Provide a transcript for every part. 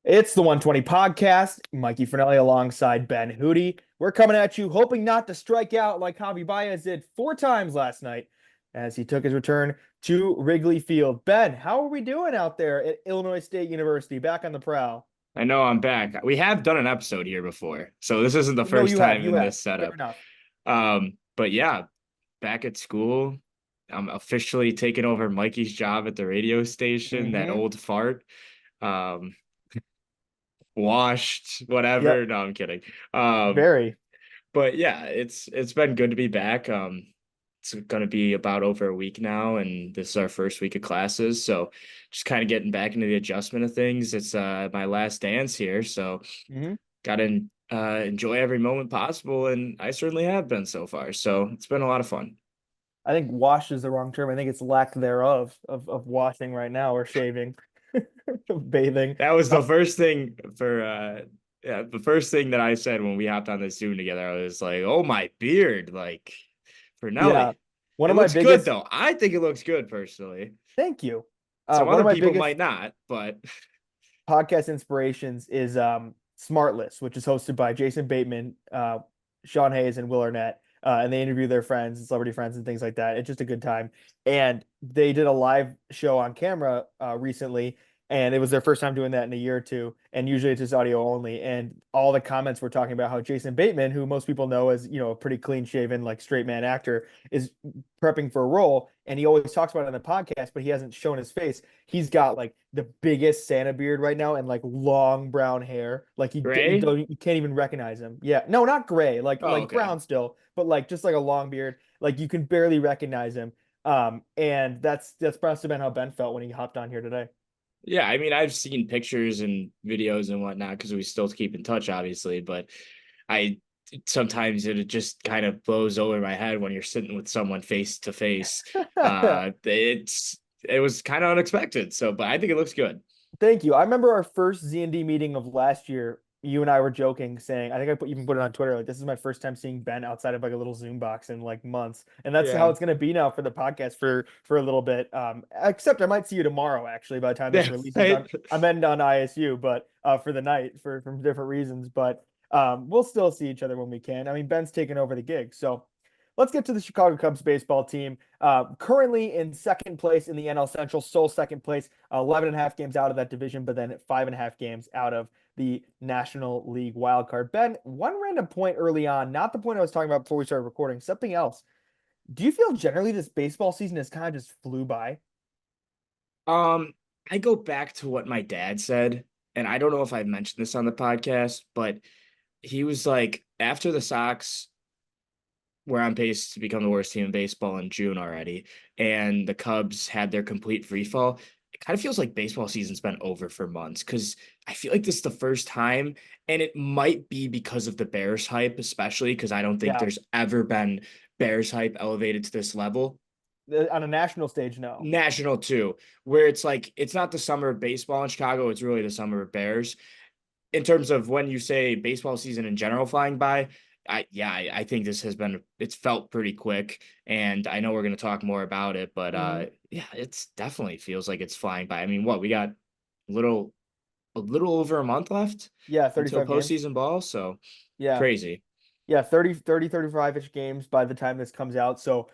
It's the 120 podcast. Mikey Finelli alongside Ben Hootie. We're coming at you, hoping not to strike out like Javi Baez did 4 times last night as he took his return to Wrigley Field. Ben, how are we doing out there at Illinois State University? Back on the prowl. I know I'm back. We have done an episode here before, so this isn't the No, first you have. time You in have. this Fair setup. enough. But yeah, back at school. I'm officially taking over Mikey's job at the radio station, that Mm-hmm. old fart. Um, Washed, whatever. Yep. No, I'm kidding. Um, Very. but yeah, it's been good to be back. It's gonna be about over a week now, and this is our first week of classes, so just kind of getting back into the adjustment of things. It's my last dance here, so Mm-hmm. gotta enjoy every moment possible, and I certainly have been so far. So it's been a lot of fun. I think wash is the wrong term. I think it's lack thereof of washing right now or shaving, bathing. That was the first thing for yeah, the first thing that I said when we hopped on the Zoom together. I was like, "Oh, my beard!" Like for Yeah. Nelly, One it of my looks good biggest, though. I think it looks good personally. thank you. Some One of other my people biggest might not, but podcast inspirations is Smartless, which is hosted by Jason Bateman, Sean Hayes, and Will Arnett. And they interview their friends, celebrity friends, and things like that. It's just a good time. And they did a live show on camera recently, and it was their first time doing that in a year or two. And usually it's just audio only. And all the comments were talking about how Jason Bateman, who most people know as a pretty clean shaven, like straight man actor, is prepping for a role. And he always talks about it on the podcast, but he hasn't shown his face. He's got like the biggest Santa beard right now and like long brown hair. Like Ray. you can't even recognize him. Yeah, no, not gray, like Oh, okay. brown still, but like just like a long beard. Like you can barely recognize him. And that's must have been how Ben felt when he hopped on here today. Yeah, I mean, I've seen pictures and videos and whatnot because we still keep in touch, obviously. But I sometimes it just kind of blows over my head when you're sitting with someone face to face. It was kind of unexpected. So, but I think it looks good. Thank you. I remember our first Z&D meeting of last year. You and I were joking, saying, I think even put it on Twitter, like this is my first time seeing Ben outside of like a little Zoom box in like months, and that's how Yeah. it's gonna be now for the podcast for a little bit. Except I might see you tomorrow actually by the time this Yeah. releases. I'm ending on ISU, but for the night for from different reasons. But we'll still see each other when we can. I mean, Ben's taking over the gig, so let's get to the Chicago Cubs baseball team. Currently in second place in the NL Central, sole second place, 11 and a half games out of that division, but then 5.5 games out of the National League wild card. Ben, one random point early on, not the point I was talking about before we started recording, something else. Do you feel generally this baseball season has kind of just flew by? Um, I go back to what my dad said, and I don't know if I mentioned this on the podcast, but he was like, after the Sox were on pace to become the worst team in baseball in June already, and the Cubs had their complete free fall. It kind of feels like baseball season's been over for months because I feel like this is the first time, and it might be because of the Bears hype, especially because I don't think Yeah, there's ever been Bears hype elevated to this level. on a national stage, no. National too, where it's like it's not the summer of baseball in Chicago, it's really the summer of Bears. In terms of when you say baseball season in general flying by, I think this has been it's felt pretty quick, and I know we're going to talk more about it, but Mhm. yeah, it's definitely feels like it's flying by. I mean, what we got little a little over a month left Yeah, until 35 games. postseason ball, so Yeah. crazy. Yeah, 35-ish games by the time this comes out. So,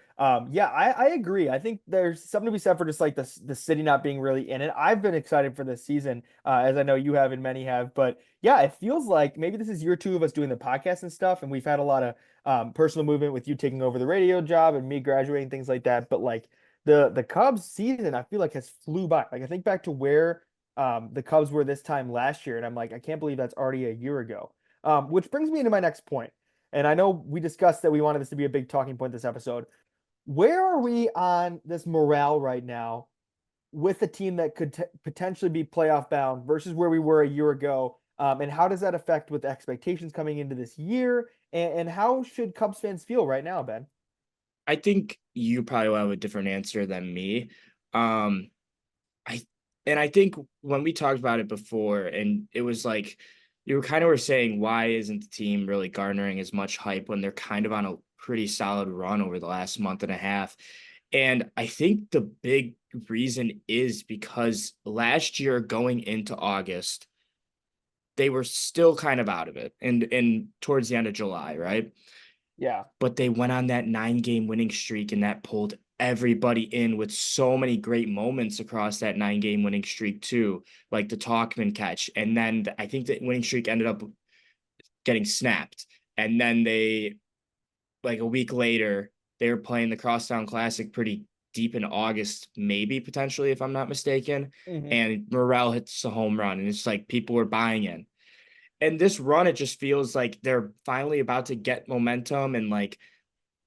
yeah, I agree. I think there's something to be said for just like the city not being really in it. I've been excited for this season, as I know you have and many have. But yeah, it feels like maybe this is year two of us doing the podcast and stuff, and we've had a lot of personal movement with you taking over the radio job and me graduating, things like that. But like the Cubs season, I feel like has flew by. Like I think back to where the Cubs were this time last year, and I'm like, I can't believe that's already a year ago. Which brings me into my next point, and I know we discussed that we wanted this to be a big talking point this episode. Where are we on this morale right now with a team that could potentially be playoff bound versus where we were a year ago? And how does that affect with expectations coming into this year? And how should Cubs fans feel right now, Ben? I think you probably will have a different answer than me. Um, I I think when we talked about it before, and it was like you were kind of were saying, why isn't the team really garnering as much hype when they're kind of on a pretty solid run over the last month and a half? And I think the big reason is because last year going into August, they were still kind of out of it and towards the end of July, right? Yeah. But they went on that 9 game winning streak and that pulled everybody in with so many great moments across that 9 game winning streak too, like the Talkman catch. And then I think the winning streak ended up getting snapped. And then they, like a week later, they were playing the Crosstown Classic pretty deep in August, maybe potentially, if I'm not mistaken. Hmm. And Morel hits a home run, and it's like people were buying in. And this run, it just feels like they're finally about to get momentum and like,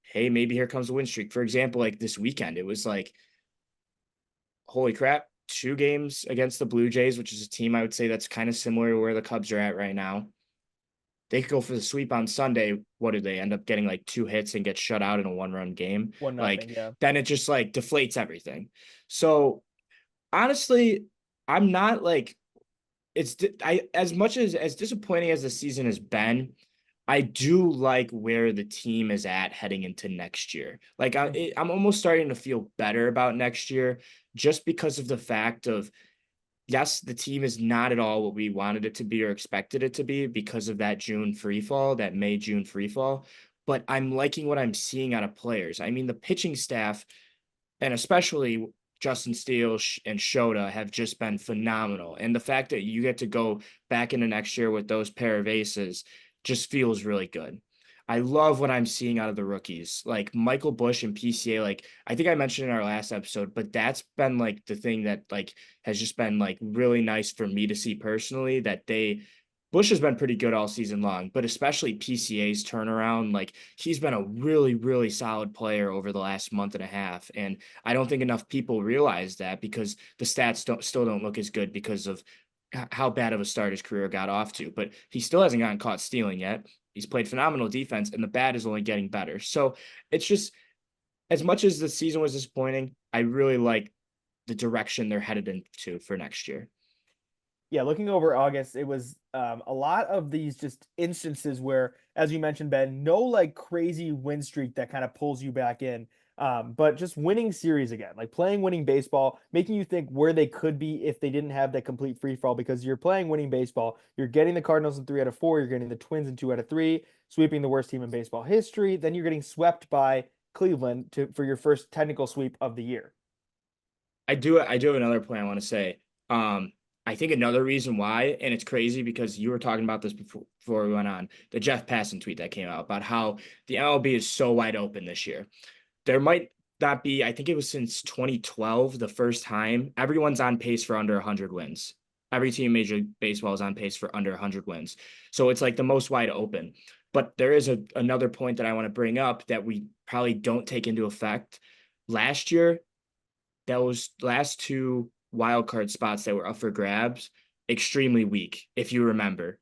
hey, maybe here comes a win streak. For example, like this weekend, it was like, holy crap, 2 games against the Blue Jays, which is a team I would say that's kind of similar to where the Cubs are at right now. They could go for the sweep on Sunday. What did they end up getting, like 2 hits and get shut out in a 1 run game? One nothing. Like Yeah. then it just like deflates everything. So honestly, I'm not like I as much as disappointing as the season has been, I do like where the team is at heading into next year. Like Mhm. I'm almost starting to feel better about next year just because of the fact of yes, the team is not at all what we wanted it to be or expected it to be because of that June free fall, that May June free fall. But I'm liking what I'm seeing out of players. I mean, the pitching staff and especially Justin Steele and Shota have just been phenomenal. And the fact that you get to go back into next year with those pair of aces just feels really good. I love what I'm seeing out of the rookies, like Michael Bush and PCA. Like I think I mentioned in our last episode, but that's been like the thing that like has just been like really nice for me to see personally. That they Bush has been pretty good all season long, but especially PCA's turnaround. Like he's been a really, really solid player over the last month and a half. And I don't think enough people realize that because the stats still don't look as good because of how bad of a start his career got off to. But he still hasn't gotten caught stealing yet. He's played phenomenal defense, and the bat is only getting better. So it's just as much as the season was disappointing, I really like the direction they're headed into for next year. Yeah, looking over August, it was a lot of these just instances where, as you mentioned, Ben, no like crazy win streak that kind of pulls you back in, but just winning series again, like playing winning baseball, making you think where they could be if they didn't have that complete free fall because you're playing winning baseball. You're getting the Cardinals in 3 out of 4, you're getting the Twins in 2 out of 3, sweeping the worst team in baseball history. Then you're getting swept by Cleveland for your first technical sweep of the year. I do have another point I want to say. Um, I think another reason why, and it's crazy because you were talking about this before we went on, the Jeff Passan tweet that came out about how the MLB is so wide open this year. There might not be, I think it was since 2012, the first time everyone's on pace for under 100 wins. Every team in Major League Baseball is on pace for under 100 wins. So it's like the most wide open. But there is another point that I want to bring up that we probably don't take into effect. Last year, those last two wild card spots that were up for grabs, extremely weak, if you remember.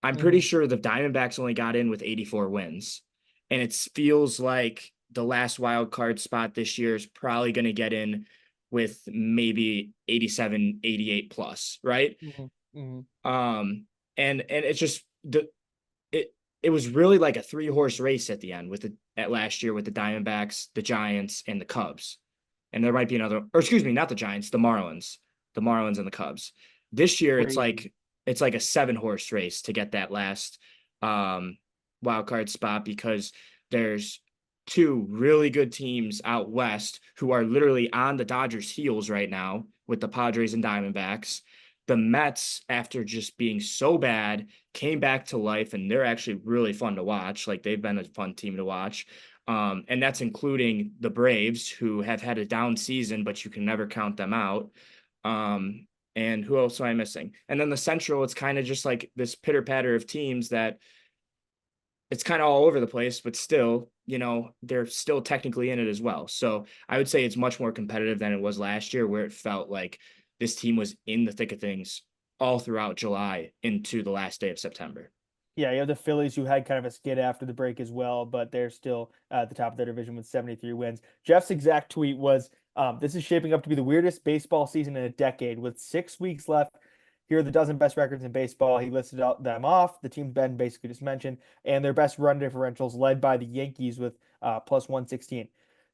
I'm pretty Hmm. sure the Diamondbacks only got in with 84 wins. And it feels like the last wild card spot this year is probably going to get in with maybe 87, 88 plus, right? Hmm. Hmm. Um, and it's just it it was really like a 3 horse race at the end with the at last year with the Diamondbacks, the Giants, and the Cubs. And there might be another, or excuse me, not the Giants, the Marlins and the Cubs. This year, Crazy. it's like a 7 horse race to get that last um, wild card spot because there's two really good teams out west who are literally on the Dodgers' heels right now with the Padres and Diamondbacks. The Mets, after just being so bad, came back to life, and they're actually really fun to watch. Like they've been a fun team to watch. And that's including the Braves, who have had a down season, but you can never count them out. Um, and who else am I missing? And then the Central, it's kind of just like this pitter patter of teams that it's kind of all over the place, but still, they're still technically in it as well. So I would say it's much more competitive than it was last year, where it felt like this team was in the thick of things all throughout July into the last day of September. Yeah, you have the Phillies who had kind of a skid after the break as well, but they're still at the top of their division with 73 wins. Jeff's exact tweet was, "This is shaping up to be the weirdest baseball season in a decade. With 6 weeks left, here are the dozen best records in baseball." He listed them off. The team Ben basically just mentioned, and their best run differentials, led by the Yankees with plus 116.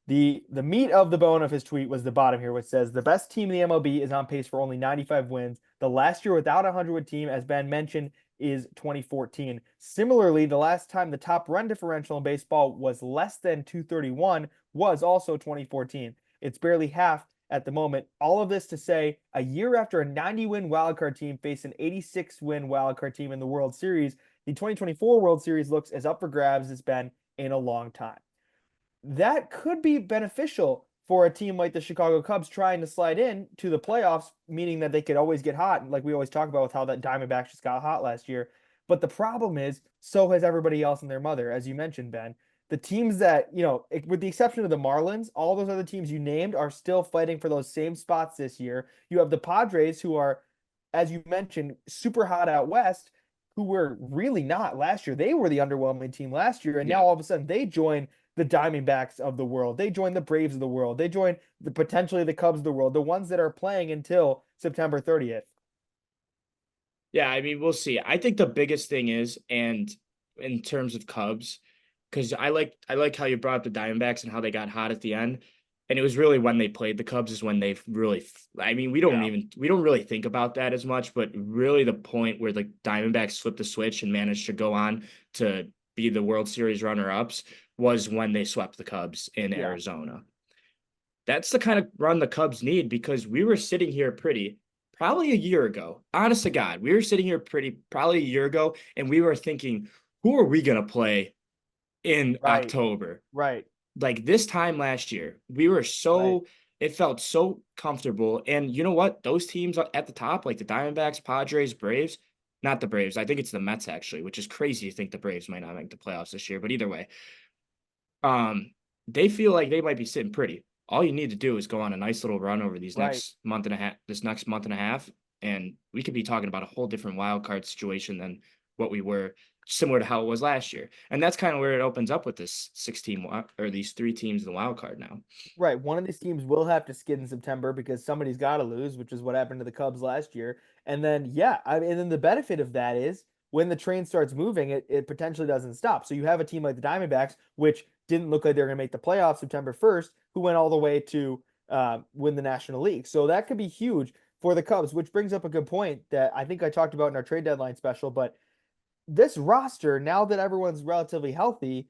The meat of the bone of his tweet was the bottom here, which says the best team in the MLB is on pace for only 95 wins. The last year without a 100 win team, as Ben mentioned, is 2014. Similarly, the last time the top run differential in baseball was less than 231 was also 2014. It's barely half at the moment. All of this to say, a year after a 90-win wildcard team faced an 86-win wildcard team in the World Series, the 2024 World Series looks as up for grabs as it's been in a long time. That could be beneficial for a team like the Chicago Cubs trying to slide in to the playoffs, meaning that they could always get hot, like we always talk about with how that Diamondbacks just got hot last year. But the problem is, so has everybody else and their mother, as you mentioned, Ben. The teams that, with the exception of the Marlins, all those other teams you named are still fighting for those same spots this year. You have the Padres, who are, as you mentioned, super hot out west, who were really not last year. They were the underwhelming team last year, and now Yeah. all of a sudden they join the Diamondbacks of the world. They join the Braves of the world. They join potentially the Cubs of the world, the ones that are playing until September 30th. Yeah, I mean, we'll see. I think the biggest thing is, and in terms of Cubs, because I like how you brought up the Diamondbacks and how they got hot at the end. And it was really when they played the Cubs is when they've really, I mean, Yeah. we don't really think about that as much, but really the point where the Diamondbacks flipped the switch and managed to go on to be the World Series runner-ups was when they swept the Cubs in Yeah. Arizona. That's the kind of run the Cubs need because we were sitting here probably a year ago. Honest to God, we were sitting here probably a year ago, and we were thinking, who are we gonna play in Right. October? Right. Like this time last year, we were Right. so it felt so comfortable. And you know what? Those teams at the top, like the Diamondbacks, Padres, Braves, not the Braves. I think it's the Mets actually, which is crazy to think the Braves might not make the playoffs this year. But either way, um, they feel like they might be sitting pretty. All you need to do is go on a nice little run over Right. this next month and a half, and we could be talking about a whole different wild card situation than what we were, similar to how it was last year. And that's kind of where it opens up with this 16 or these three teams in the wild card now. Right. One of these teams will have to skid in September because somebody's got to lose, which is what happened to the Cubs last year. And then, yeah, and then the benefit of that is when the train starts moving, it potentially doesn't stop. So you have a team like the Diamondbacks, which didn't look like they were going to make the playoffs September 1st, who went all the way to win the National League. So that could be huge for the Cubs, which brings up a good point that I think I talked about in our trade deadline special. But this roster, now that everyone's relatively healthy,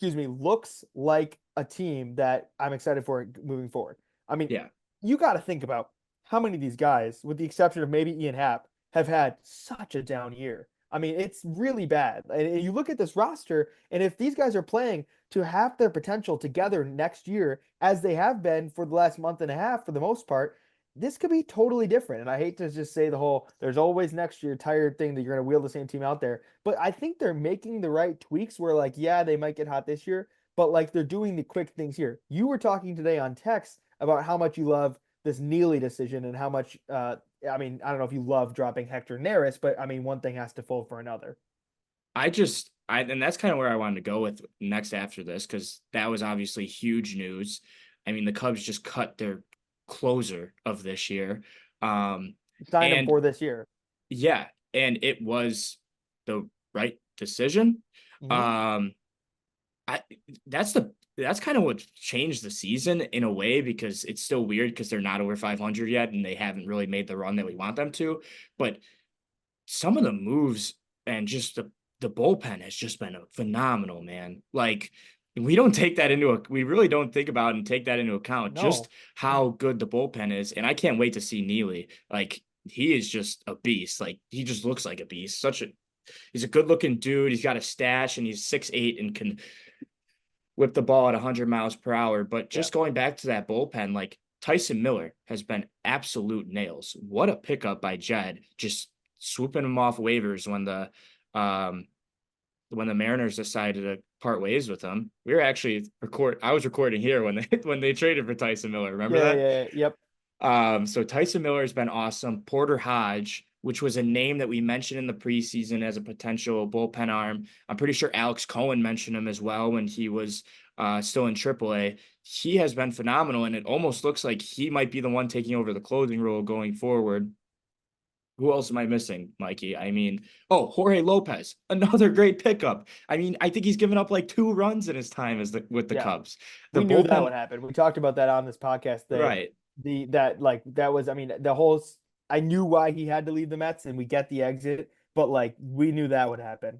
looks like a team that I'm excited for moving forward. I mean, Yeah. you got to think about how many of these guys, with the exception of maybe Ian Happ, have had such a down year. I mean, it's really bad. And you look at this roster, and if these guys are playing to half their potential together next year, as they have been for the last month and a half for the most part, this could be totally different. And I hate to just say the whole there's always next year tired thing that you're going to wheel the same team out there. But I think they're making the right tweaks where, like, yeah, they might get hot this year, but like they're doing the quick things here. You were talking today on text about how much you love this Neely decision and how much, I mean, I don't know if you love dropping Hector Neris, but I mean, one thing has to fold for another. And that's kind of where I wanted to go with next after this, because that was obviously huge news. I mean, the Cubs just cut their closer of this year. Um, Signed him and for this year. yeah, and it was the right decision. Hmm. Um, I that's kind of what changed the season in a way because it's still weird because they're not over 500 yet and they haven't really made the run that we want them to. But some of the moves and just the bullpen has just been phenomenal, man. Like we really don't think about and take that into account just No. how good the bullpen is. And I can't wait to see Neely. Like he is just a beast. Like he just looks like a beast. He's a good looking dude. He's got a stash and he's 6'8" and can whip the ball at 100 miles per hour. But Yeah. just going back to that bullpen, like Tyson Miller has been absolute nails. What a pickup by Jed, just swooping him off waivers um when the Mariners decided to part ways with him. We were actually I was recording here when they when they traded for Tyson Miller. Remember Yeah. that? Yeah. Yep. So Tyson Miller has been awesome. Porter Hodge, which was a name that we mentioned in the preseason as a potential bullpen arm. I'm pretty sure Alex Cohen mentioned him as well when he was still in AAA. He has been phenomenal, and it almost looks like he might be the one taking over the closing role going forward. Who else am I missing, Mikey? I mean, oh, Jorge Lopez, another great pickup. I mean, I think he's given up like 2 runs in his time with the Yeah. Cubs. The We knew that bullpen, would happen. We talked about that on this podcast that right? that was I mean the whole I knew why he had to leave the Mets and we get the exit, but like we knew that would happen.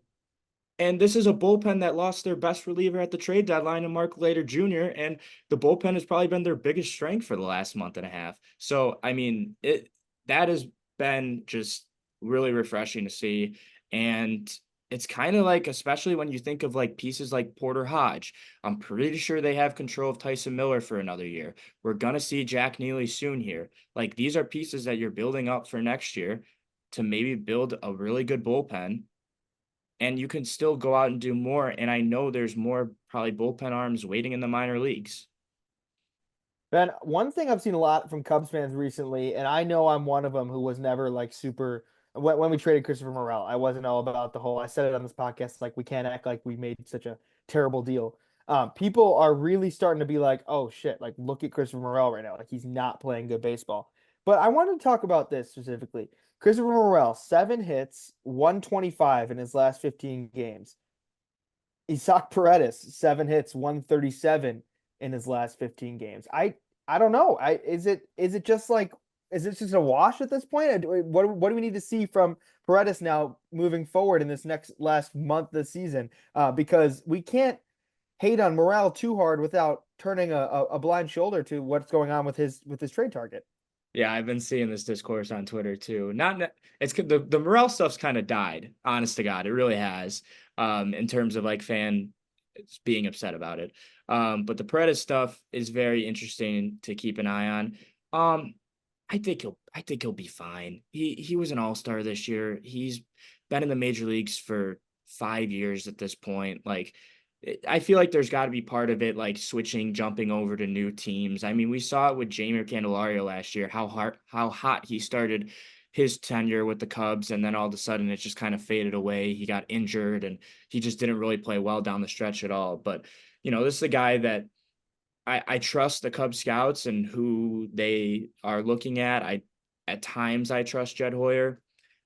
And this is a bullpen that lost their best reliever at the trade deadline in Mark Leiter Jr. And the bullpen has probably been their biggest strength for the last month and a half. So, I mean, that has been just really refreshing to see. And it's kind of like, especially when you think of like pieces like Porter Hodge, I'm pretty sure they have control of Tyson Miller for another year. We're going to see Jack Neely soon here. Like, these are pieces that you're building up for next year to maybe build a really good bullpen, and you can still go out and do more. And I know there's more probably bullpen arms waiting in the minor leagues. Ben, one thing I've seen a lot from Cubs fans recently, and I know I'm one of them who was never like super when we traded Christopher Morel, I wasn't all about the whole. I said it on this podcast, like we can't act like we made such a terrible deal. People are really starting to be like, oh shit, like look at Christopher Morel right now, like he's not playing good baseball. But I wanted to talk about this specifically. Christopher Morel, 7 hits, 125 in his last 15 games. Isaac Paredes, 7 hits, 137 in his last 15 games. I don't know. Is it just like is it just a wash at this point? What do we need to see from Paredes now moving forward in this next last month of the season? Because we can't hate on Morale too hard without turning a blind shoulder to what's going on with his trade target. Yeah, I've been seeing this discourse on Twitter too. Not it's the Morel stuff's kind of died, honest to God. It really has. In terms of like fan being upset about it. But the Paredes stuff is very interesting to keep an eye on. Um, I think he'll be fine. He was an all-star this year. He's been in the major leagues for 5 years at this point. Like, I feel like there's got to be part of it, like switching, jumping over to new teams. I mean, we saw it with Jamie Candelario last year, how hot he started his tenure with the Cubs, and then all of a sudden it just kind of faded away. He got injured, and he just didn't really play well down the stretch at all. But this is a guy that I trust the Cub Scouts and who they are looking at. At times I trust Jed Hoyer,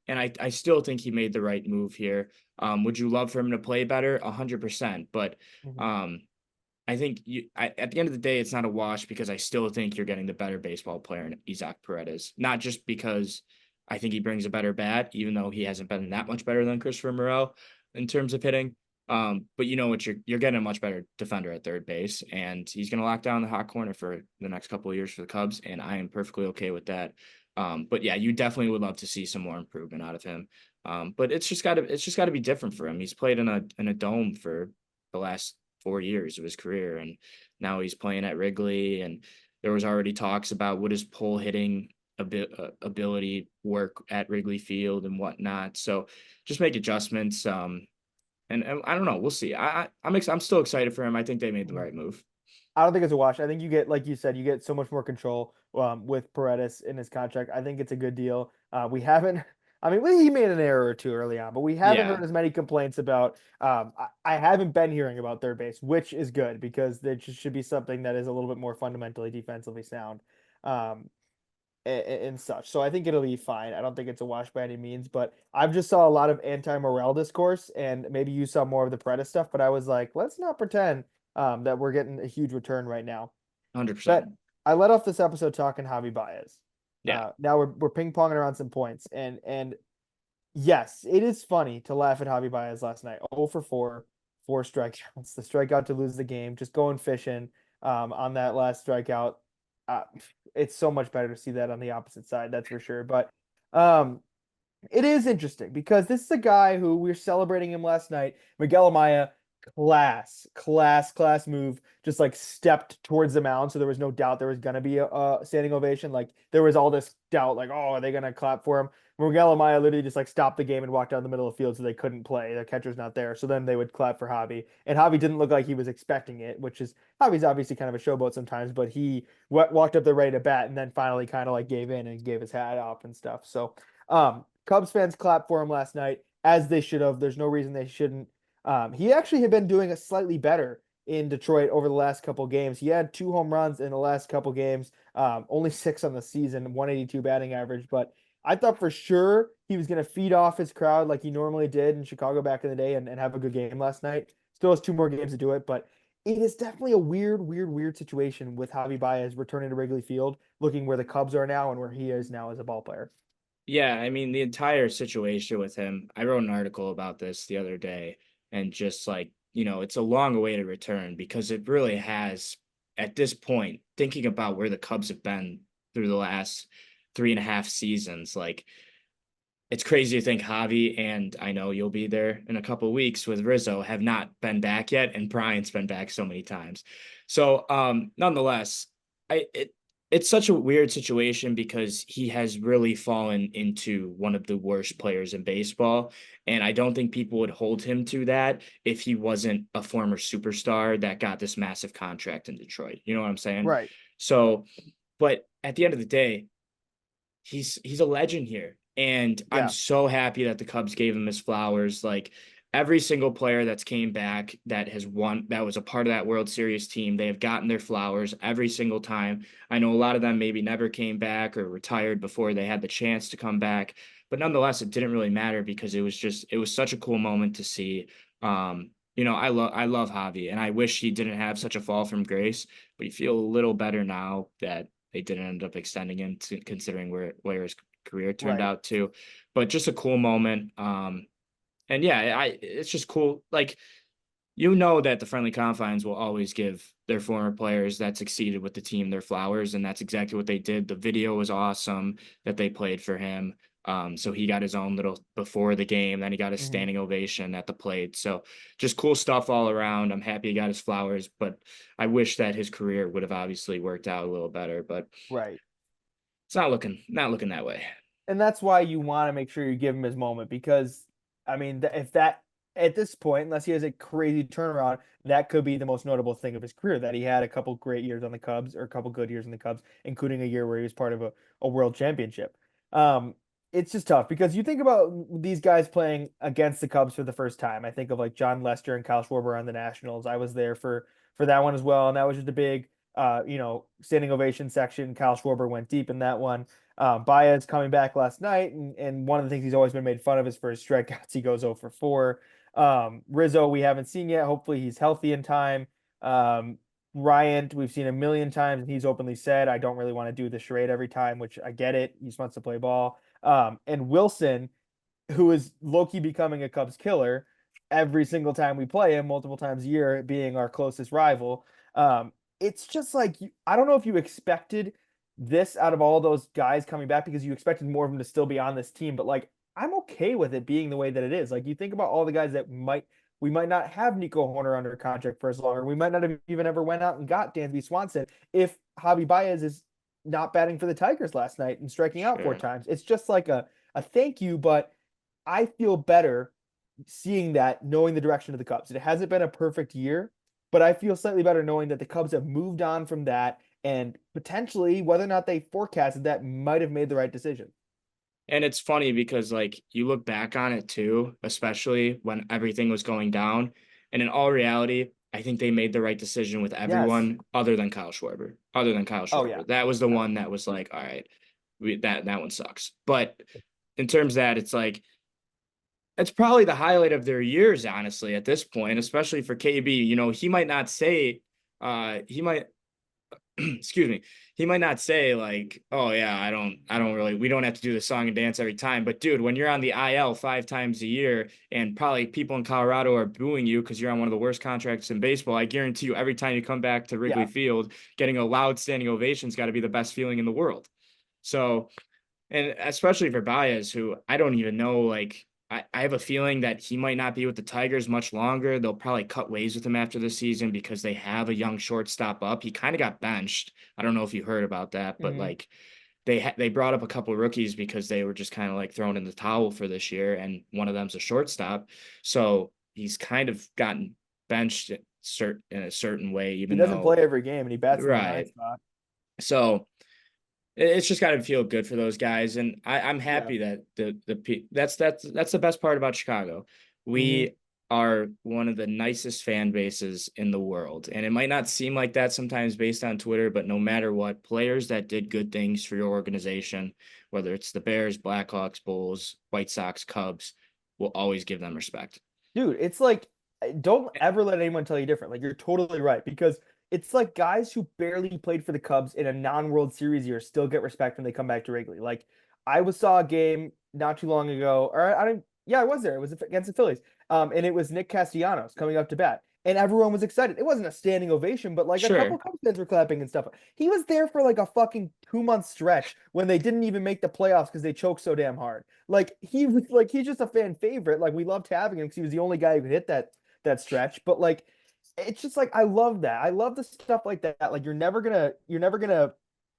and I still think he made the right move here. Would you love for him to play better? 100%. But Mhm. um, I think at the end of the day, it's not a wash because I still think you're getting the better baseball player in Isaac Paredes. Not just because I think he brings a better bat, even though he hasn't been that much better than Christopher Morel in terms of hitting. But you know what, you're getting a much better defender at third base, and he's going to lock down the hot corner for the next couple of years for the Cubs, and I am perfectly okay with that. But yeah, you definitely would love to see some more improvement out of him. But it's just got to be different for him. He's played in a dome for the last 4 years of his career, and now he's playing at Wrigley. And there was already talks about would his pull hitting ability work at Wrigley Field and whatnot. So just make adjustments. And I don't know. We'll see. I'm still excited for him. I think they made the Mhm. right move. I don't think it's a wash. I think you get, like you said, you get so much more control with Paredes in his contract. I think it's a good deal. We haven't, I mean, he made an error or two early on, but we haven't Yeah, heard as many complaints about. I haven't been hearing about third base, which is good because there just should be something that is a little bit more fundamentally defensively sound, um, and such. So I think it'll be fine. I don't think it's a wash by any means, but I've just saw a lot of anti-Morel discourse, and maybe you saw more of the Paredes stuff. But I was like, let's not pretend that we're getting a huge return right now. 100%. But I let off this episode talking Javi Baez. Yeah, Now we're ping ponging around some points, and yes, it is funny to laugh at Javi Baez last night. 0 for 4, 4 strikeouts. The strikeout to lose the game, just going fishing on that last strikeout. Uh, it's so much better to see that on the opposite side, that's for sure. But um, it is interesting because this is a guy who we are celebrating him last night. Miguel Amaya, class move. Just like stepped towards the mound, so there was no doubt there was gonna be a standing ovation. Like there was all this doubt, like, oh, are they gonna clap for him? Miguel Amaya literally just like stopped the game and walked down the middle of the field so they couldn't play. The catcher's not there, so then they would clap for Javi. And Javi didn't look like he was expecting it, which is Javi's obviously kind of a showboat sometimes, but he walked up there ready to bat and then finally kind of like gave in and gave his hat off and stuff. So Cubs fans clapped for him last night, as they should have. There's no reason they shouldn't. He actually had been doing a slightly better in Detroit over the last couple games. He had 2 home runs in the last couple games, only 6 on the season, 182 batting average. But I thought for sure he was going to feed off his crowd like he normally did in Chicago back in the day and have a good game last night. Still has 2 more games to do it, but it is definitely a weird situation with Javi Baez returning to Wrigley Field, looking where the Cubs are now and where he is now as a ball player. Yeah, I mean the entire situation with him. I wrote an article about this the other day, and just like, it's a long awaited return because it really has, at this point, thinking about where the Cubs have been through the last 3.5 seasons, like it's crazy to think Javi, and I know you'll be there in a couple of weeks with Rizzo, have not been back yet, and Bryant's been back so many times. So nonetheless, it's such a weird situation because he has really fallen into one of the worst players in baseball. And I don't think people would hold him to that if he wasn't a former superstar that got this massive contract in Detroit. You know what I'm saying? Right. So, but at the end of the day, he's a legend here. And I'm Yeah. so happy that the Cubs gave him his flowers. Like every single player that's came back that has won, that was a part of that World Series team, they have gotten their flowers every single time. I know a lot of them maybe never came back or retired before they had the chance to come back, but nonetheless, it didn't really matter because it was such a cool moment to see. I love Javi, and I wish he didn't have such a fall from grace, but you feel a little better now that they didn't end up extending him, considering where his career turned Right. out to. But just a cool moment. And yeah, it's just cool. Like, that the friendly confines will always give their former players that succeeded with the team their flowers, and that's exactly what they did. The video was awesome that they played for him. So he got his own little before the game, then he got his Hmm. standing ovation at the plate. So just cool stuff all around. I'm happy he got his flowers, but I wish that his career would have obviously worked out a little better, but Right. it's not looking that way. And that's why you want to make sure you give him his moment because, I mean, if that at this point, unless he has a crazy turnaround, that could be the most notable thing of his career that he had a couple great years on the Cubs or a couple good years in the Cubs, including a year where he was part of a world championship. Um, it's just tough because you think about these guys playing against the Cubs for the first time. I think of like John Lester and Kyle Schwarber on the Nationals. I was there for that one as well, and that was just a big standing ovation section. Kyle Schwarber went deep in that one. Baez coming back last night, and one of the things he's always been made fun of is for his strikeouts. He goes 0 for 4. Rizzo, we haven't seen yet. Hopefully, he's healthy in time. Bryant, we've seen a million times, and he's openly said, I don't really want to do the charade every time, which I get it. He just wants to play ball. And Wilson, who is Loki becoming a Cubs killer every single time we play him, multiple times a year, being our closest rival. It's just like I don't know if you expected this out of all those guys coming back because you expected more of them to still be on this team, but like I'm okay with it being the way that it is. Like you think about all the guys that we might not have Nico Horner under contract for as long, or we might not have even ever went out and got Dansby Swanson if Javi Baez is not batting for the Tigers last night and striking out four Sure. times. It's just like a thank you, but I feel better seeing that, knowing the direction of the Cubs. It hasn't been a perfect year, but I feel slightly better knowing that the Cubs have moved on from that and potentially whether or not they forecasted that might have made the right decision. And it's funny because like you look back on it too, especially when everything was going down. And in all reality, I think they made the right decision with Yes. everyone other than Kyle Schwarber. Other than Kyle Oh yeah. Schwarber. That was the Yeah. one that was like, all right, that one sucks. But in terms of that, it's like it's probably the highlight of their years, honestly, at this point, especially for KB. He might not say he might excuse me, he might not say like, oh yeah, I don't really, we don't have to do the song and dance every time. But dude, when you're on the IL 5 times a year and probably people in Colorado are booing you because you're on one of the worst contracts in baseball, I guarantee you every time you come back to Wrigley Yeah. Field, getting a loud standing ovation's got to be the best feeling in the world. So, and especially for Baez, who I don't even know, like, I have a feeling that he might not be with the Tigers much longer. They'll probably cut ways with him after the season because they have a young shortstop up. He kind of got benched. I don't know if you heard about that, but Hmm. like they brought up a couple of rookies because they were just kind of like thrown in the towel for this year, and one of them's a shortstop. So he's kind of gotten benched in a certain way, He even doesn't play though every game and he bats in the ninth right. spot. So it's just got to feel good for those guys, and I'm Yeah. happy that that's the best part about Chicago. Hmm. We are one of the nicest fan bases in the world, and it might not seem like that sometimes based on Twitter, but no matter what, players that did good things for your organization, whether it's the Bears, Blackhawks, Bulls, White Sox, Cubs, will always give them respect. Dude, it's like don't ever let anyone tell you different. Like you're totally right because it's like guys who barely played for the Cubs in a non-World Series year still get respect when they come back to Wrigley. Like saw a game not too long ago, or I don't. Yeah, I was there. It was against the Phillies. And it was Nick Castellanos coming up to bat, and everyone was excited. It wasn't a standing ovation, but like a couple Sure. Cubs fans were clapping and stuff. He was there for like a fucking 2 month stretch when they didn't even make the playoffs because they choked so damn hard. Like he was like he's just a fan favorite. Like we loved having him because he was the only guy who could hit that stretch. But like it's just like I love that. I love the stuff like that. Like you're never gonna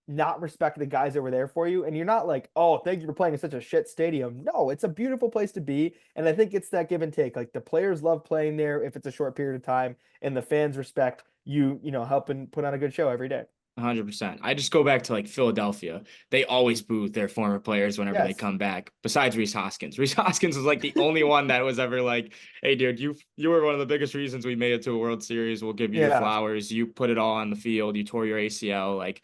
not respect the guys that were there for you. And you're not like, oh, thank you for playing in such a shit stadium. No, it's a beautiful place to be. And I think it's that give and take. Like the players love playing there if it's a short period of time, and the fans respect you, helping put on a good show every day. 100%. I just go back to like Philadelphia. They always boo their former players whenever they Yes. come back. Besides Reese Hoskins. Reese Hoskins was like the only one that was ever like, "Hey, dude, you were one of the biggest reasons we made it to a World Series. We'll give you your Yeah. flowers. You put it all on the field. You tore your ACL." Like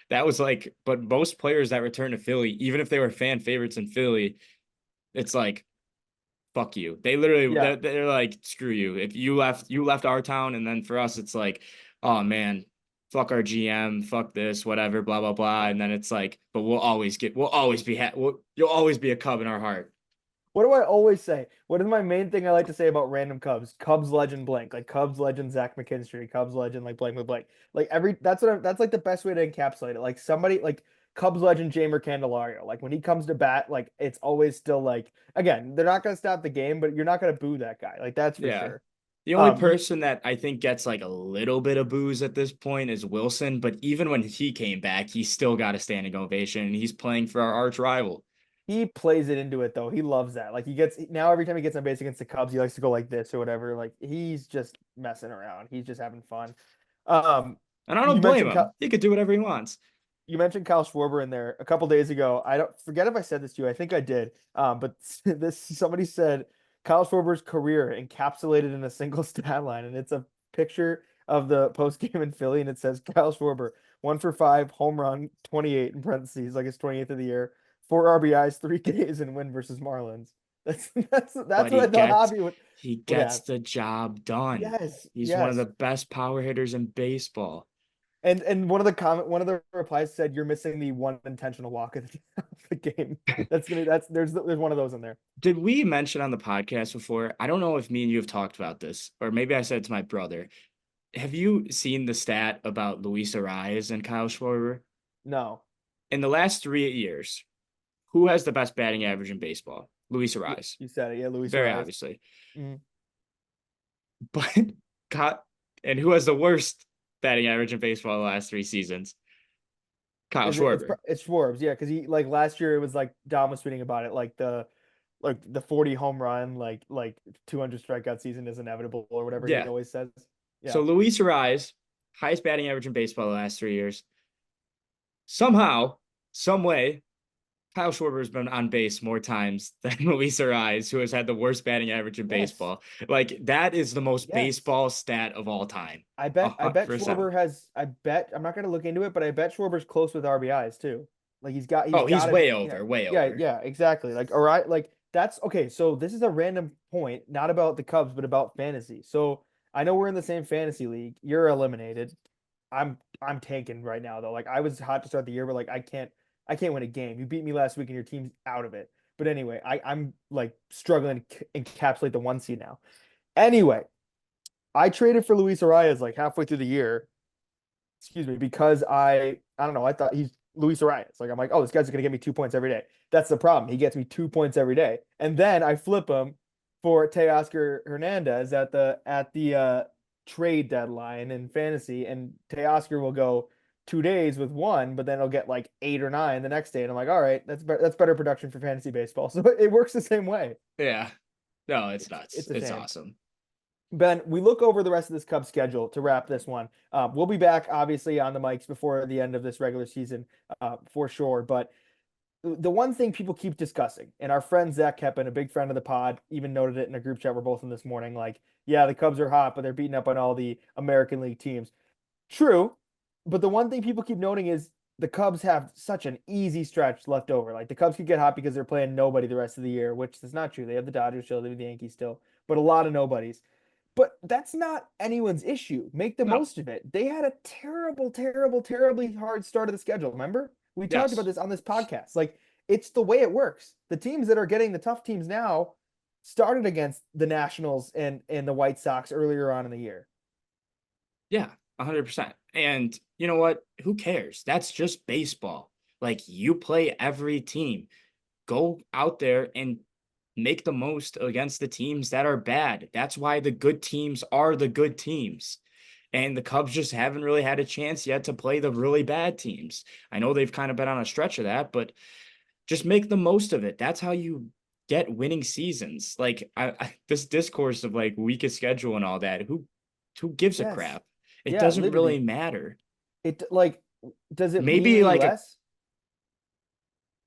that was like, but most players that return to Philly, even if they were fan favorites in Philly, it's like fuck you. They literally Yeah. they're like screw you. If you left our town, and then for us it's like, oh man, fuck our GM, fuck this, whatever, blah blah blah. And then it's like, but we'll always be you'll always be a Cub in our heart. What do I always say? What is my main thing I like to say about random Cubs? Cubs legend blank, like Cubs legend Zach McKinstry, Cubs legend like blank with blank. Like that's like the best way to encapsulate it. Like somebody like Cubs legend Jamer Candelario. Like when he comes to bat, like it's always still like again, they're not gonna stop the game, but you're not gonna boo that guy. Like that's for Yeah. sure. The only Um, you, person that I think gets like a little bit of booze at this point is Wilson, but even when he came back, he still got a standing ovation, and he's playing for our arch rival. he plays it into it though. He loves that. Like he gets now every time he gets on base against the Cubs, he likes to go like this or whatever. Like he's just messing around. He's just having fun. Um, And I don't you blame mentioned him. He could do whatever he wants. Kyle Schwarber in there a couple days ago. I don't forget if I said this to you. I think I did. But this somebody said Kyle Schwarber's career encapsulated in a single stat line, and it's a picture of the post game in Philly, and it says Kyle Schwarber 1 for 5, home run, 28 in parentheses, like it's 28th of the year, 4 RBIs, 3 Ks, and win versus Marlins. That's But what I thought Javi he would gets have. the job done. Yes, He's one of the yes. best power hitters in baseball. And one of the replies said you're missing the one intentional walk of the game. There's one of those in there. Did we mention on the podcast before? I don't know if me and you have talked about this, or maybe I said it to my brother. Have you seen the stat about Luis Arias and Kyle Schwarber? No. In the last 3 years, who has the best batting average in baseball? Luis Yeah, Arias. you said it. Yeah, Luis Very Arias. obviously. Mhm. But Kyle, and who has the worst batting average in baseball the last 3 seasons? Kyle Is it? Schwarber. It's Forbes. Yeah, because he like last year it was like Dom was tweeting about it, like the 40 home run, like 200 strikeout season is inevitable or whatever he Yeah. always says. So Yeah. Luis Arias, highest batting average in baseball the last 3 years. Somehow, some way, Kyle Schwarber has been on base more times than Luis Arias, who has had the worst batting average in Yes. baseball. Like that is the most Yes. baseball stat of all time. A I bet 100%. Schwarber has. I'm not gonna look into it, but I bet Schwarber's close with RBIs too. Like he's Oh, he's got to way be. Yeah, over, way yeah, over. yeah, exactly. Like all right, like that's okay. So this is a random point, not about the Cubs, but about fantasy. So I know we're in the same fantasy league. You're eliminated. I'm tanking right now though. Like I was hot to start the year, but like I can't win a game. You beat me last week and your team's out of it. But anyway, I'm like struggling to encapsulate the 1 seed now. Anyway, I traded for Luis Arias like halfway through the year. Excuse me, because I don't know. I thought he's Luis Arias. Like I'm like, oh, this guy's gonna get me 2 points every day. That's the problem. He gets me 2 points every day, and then I flip him for Teoscar Hernandez at the trade deadline in fantasy, and Teoscar will go 2 days with one, but then he'll get like 8 or 9 the next day, and I'm like, all right, that's better production for fantasy baseball. So it works the same way. Yeah. No, it's It's nuts. it's a It's shame. awesome. Ben, we look over the rest of this Cubs schedule to wrap this one. We'll be back, obviously, on the mics before the end of this regular season, for sure. But the one thing people keep discussing, and our friend Zach Keppen, a big friend of the pod, even noted it in a group chat we're both in this morning, like, yeah, the Cubs are hot, but they're beating up on all the American League teams. True, but the one thing people keep noting is the Cubs have such an easy stretch left over. Like the Cubs could get hot because they're playing nobody the rest of the year, which is not true. They have the Dodgers still, they have the Yankees still, but a lot of nobodies. But that's not anyone's issue. Make the No. most of it. They had a terrible, terrible, terribly hard start of the schedule. Remember? We talked about Yes. this on this podcast. Like it's the way it works. The teams that are getting the tough teams now started against the Nationals and the White Sox earlier on in the year. Yeah, 100%. And you know what? Who cares? That's just baseball. Like you play every team. Go out there and make the most against the teams that are bad. That's why the good teams are the good teams. And the Cubs just haven't really had a chance yet to play the really bad teams. I know they've kind of been on a stretch of that, but just make the most of it. That's how you get winning seasons. Like this discourse of like weakest schedule and all that. Who gives a Yes. crap? It Yeah, doesn't really literally. matter. It like does it mean Maybe any like a less?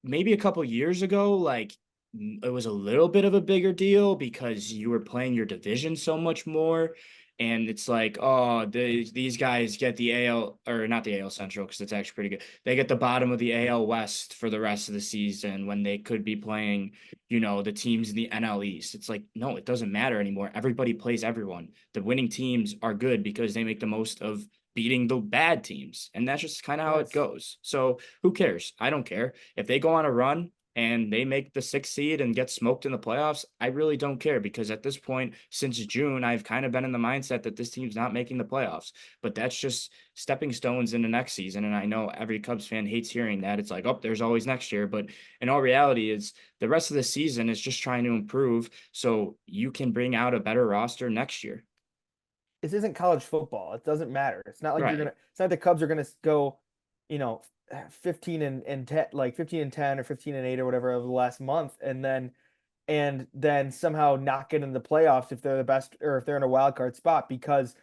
maybe a couple years ago, like it was a little bit of a bigger deal because you were playing your division so much more. And it's like, oh, these guys get the AL or not the AL Central because it's actually pretty good. They get the bottom of the AL West for the rest of the season when they could be playing, the teams in the NL East. It's like, no, it doesn't matter anymore. Everybody plays everyone. The winning teams are good because they make the most of beating the bad teams. And that's just kind of how it Yes. goes. So who cares? I don't care. If they go on a run and they make the 6th seed and get smoked in the playoffs, I really don't care because at this point, since June, I've kind of been in the mindset that this team's not making the playoffs. But that's just stepping stones into next season. And I know every Cubs fan hates hearing that. It's like, oh, there's always next year. But in all reality, is the rest of the season is just trying to improve so you can bring out a better roster next year. This isn't college football. It doesn't matter. It's not like Right. it's not the Cubs are gonna go, you know, 15 and 10, like 15 and 10 or 15 and 8 or whatever over the last month, and then somehow not get in the playoffs if they're the best or if they're in a wild card spot because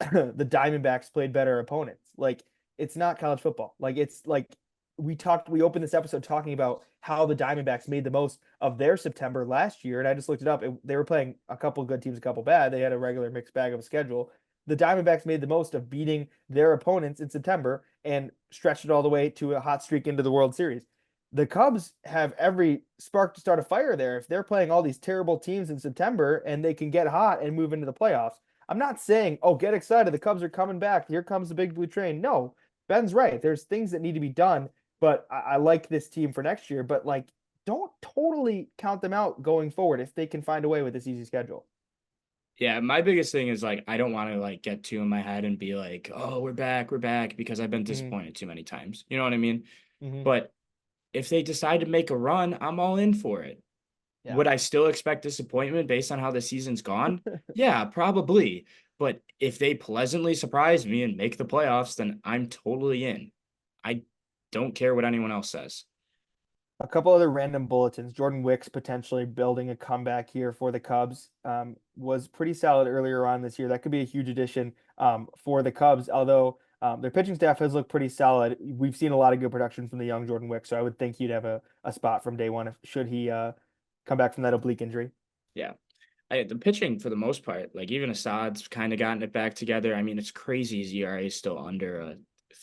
the Diamondbacks played better opponents. Like it's not college football. Like it's like we opened this episode talking about how the Diamondbacks made the most of their September last year, and I just looked it up. They were playing a couple good teams, a couple bad. They had a regular mixed bag of a schedule. The Diamondbacks made the most of beating their opponents in September and stretched it all the way to a hot streak into the World Series. The Cubs have every spark to start a fire there. If they're playing all these terrible teams in September and they can get hot and move into the playoffs, I'm not saying, oh, get excited. The Cubs are coming back. Here comes the big blue train. No, Ben's right. There's things that need to be done, but I like this team for next year. But like, don't totally count them out going forward if they can find a way with this easy schedule. Yeah, my biggest thing is like I don't want to like get too in my head and be like, "Oh, we're back," because I've been Mm-hmm. disappointed too many times. You know what I mean? Mm-hmm. But if they decide to make a run, I'm all in for it. Yeah. Would I still expect disappointment based on how the season's gone? Yeah, probably. But if they pleasantly surprise me and make the playoffs, then I'm totally in. I don't care what anyone else says. A couple other random bulletins. Jordan Wicks potentially building a comeback here for the Cubs. Was pretty solid earlier on this year. That could be a huge addition for the Cubs, although their pitching staff has looked pretty solid. We've seen a lot of good production from the young Jordan Wicks, so I would think he'd have a spot from day one if should he come back from that oblique injury. Yeah. The pitching for the most part, like even Assad's kind of gotten it back together. I mean, it's crazy his ERA is still under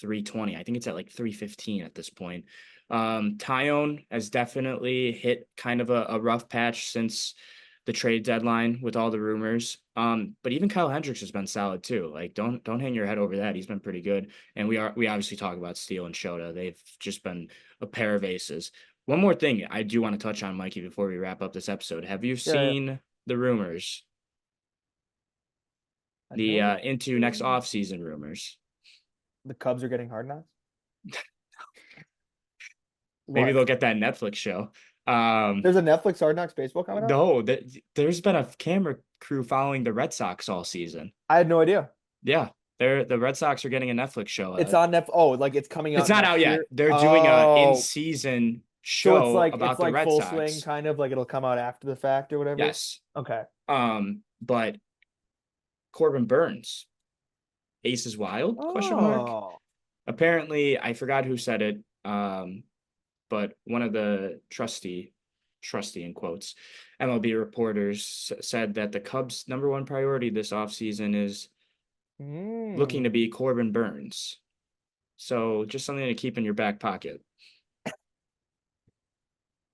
3.20. I think it's at like 3.15 at this point. Tyone has definitely hit kind of a rough patch since the trade deadline with all the rumors. But even Kyle Hendricks has been solid too. Like don't hang your head over that. He's been pretty good. And we obviously talk about Steele and Shota. They've just been a pair of aces. One more thing I do want to touch on, Mikey, before we wrap up this episode. Have you Yeah, yeah. seen the rumors, I the don't into next think offseason rumors? the Cubs are getting hard knocks. Maybe What? they'll get that Netflix show. Um, There's a Netflix Hard Knocks baseball coming out? no, there's been a camera crew following the Red Sox all season. I had no idea. Yeah, the Red Sox are getting a Netflix show. It's on Netflix. Oh, like it's coming It's out not out next yet. year. They're doing a Oh, in-season so it's show like it's about the like Red full swing, Sox. kind of like it'll come out after the fact or whatever. Yes. Okay. But Corbin Burns, Ace is Wild? Question mark. Oh, Apparently, I forgot who said it. But one of the trusty in quotes, MLB reporters said that the Cubs' number one priority this offseason is looking to mm. be Corbin Burns. So just something to keep in your back pocket.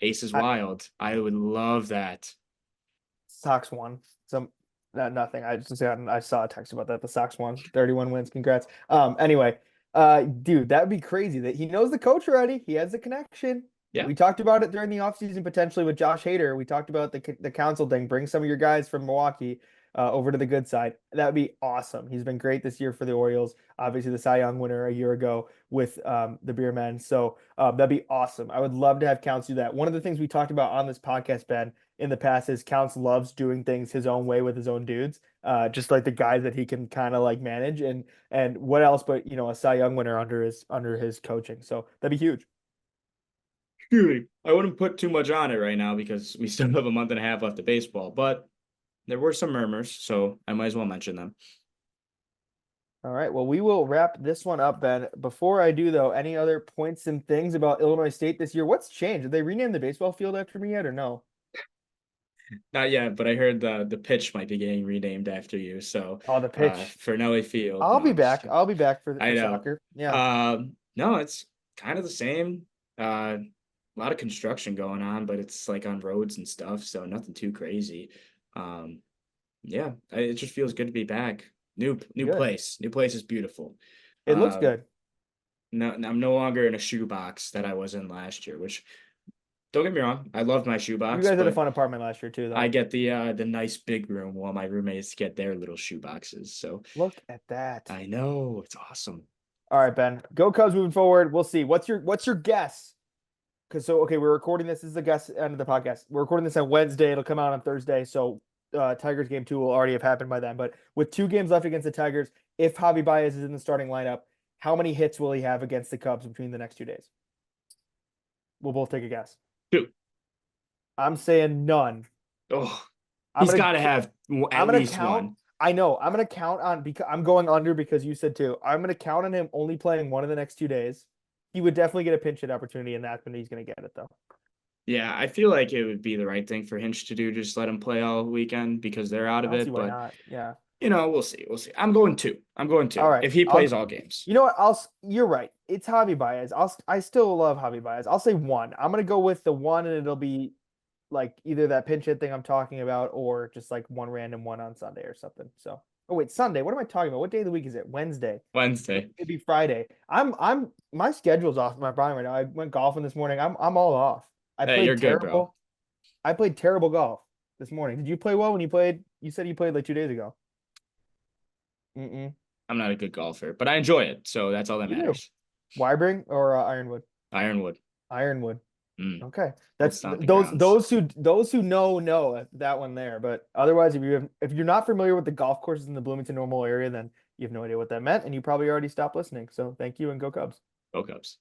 Ace is I, wild. I would love that. Sox won. So nothing. I saw a text about that. The Sox won. 31 wins. Congrats. Anyway, dude, that would be crazy that he knows the coach already. He has the connection. Yeah. We talked about it during the offseason potentially with Josh Hader. We talked about the council thing. Bring some of your guys from Milwaukee over to the good side. That would be awesome. He's been great this year for the Orioles. Obviously, the Cy Young winner a year ago with the Beermen. So that'd be awesome. I would love to have Counts do that. One of the things we talked about on this podcast, Ben, in the past is Counts loves doing things his own way with his own dudes, just like the guys that he can kind of like manage. And what else but a Cy Young winner under his coaching. So that'd be huge. Really, I wouldn't put too much on it right now because we still have a month and a half left of baseball, but there were some murmurs, so I might as well mention them. All right. Well, we will wrap this one up, Ben. Before I do, though, any other points and things about Illinois State this year? What's changed? Did they rename the baseball field after me yet or no? Not yet, but I heard the pitch might be getting renamed after you. So Oh, the pitch. Fernelli Field. I'll No, be I'm just back. kidding. I'll be back for I for know. soccer. Yeah. No, it's kind of the same. A lot of construction going on, but it's like on roads and stuff, so nothing too crazy. Um, yeah, it just feels good to be back. New Good. place. New place is beautiful. It looks Um, good. no, I'm no longer in a shoebox that I was in last year, which don't get me wrong, I love my You shoebox, guys had a but fun apartment last year too, I though. get the nice big room while my roommates get their little shoeboxes. So Look at that. I know it's awesome. All right, Ben. Go Cubs moving forward. We'll see. What's your guess? Because okay, we're recording this. This is the guess end of the podcast. We're recording this on Wednesday. It'll come out on Thursday. So Tigers game 2 will already have happened by then. But with 2 games left against the Tigers, if Javi Baez is in the starting lineup, how many hits will he have against the Cubs between the next 2 days? We'll both take a guess. Two. I'm saying none. Oh, I'm he's gonna got to have I'm at gonna least count. one. I know. I'm gonna count on because I'm going under because you said 2. I'm gonna count on him only playing one of the next 2 days. He would definitely get a pinch hit opportunity, and that's when he's gonna get it though. Yeah, I feel like it would be the right thing for Hinch to do. Just let him play all weekend because they're out I of don't see it. why But not. Yeah. we'll see. We'll see. I'm going two. I'm going All two. right. If he plays I'll. all games. You know what? You're right. It's Javi Baez. I still love Javi Baez. I'll say 1. I'm gonna go with the 1, and it'll be like either that pinch hit thing I'm talking about, or just like one random one on Sunday or something. So. Oh wait, Sunday. What am I talking about? What day of the week is it? Wednesday. Wednesday. It'd be Friday. My schedule's off my brain right now. I went golfing this morning. I'm all off. I Hey, played you're good, bro. terrible. I played terrible golf this morning. Did you play well when you played? You said you played like 2 days ago. Mm-mm. I'm not a good golfer, but I enjoy it. So that's all that You do. matters. Wybring or Ironwood? Ironwood. Ironwood. Mm, Okay. old That's stomping those grounds. those who know that one there. But otherwise, if you're not familiar with the golf courses in the Bloomington Normal area, then you have no idea what that meant, and you probably already stopped listening. So thank you and go Cubs. Go Cubs.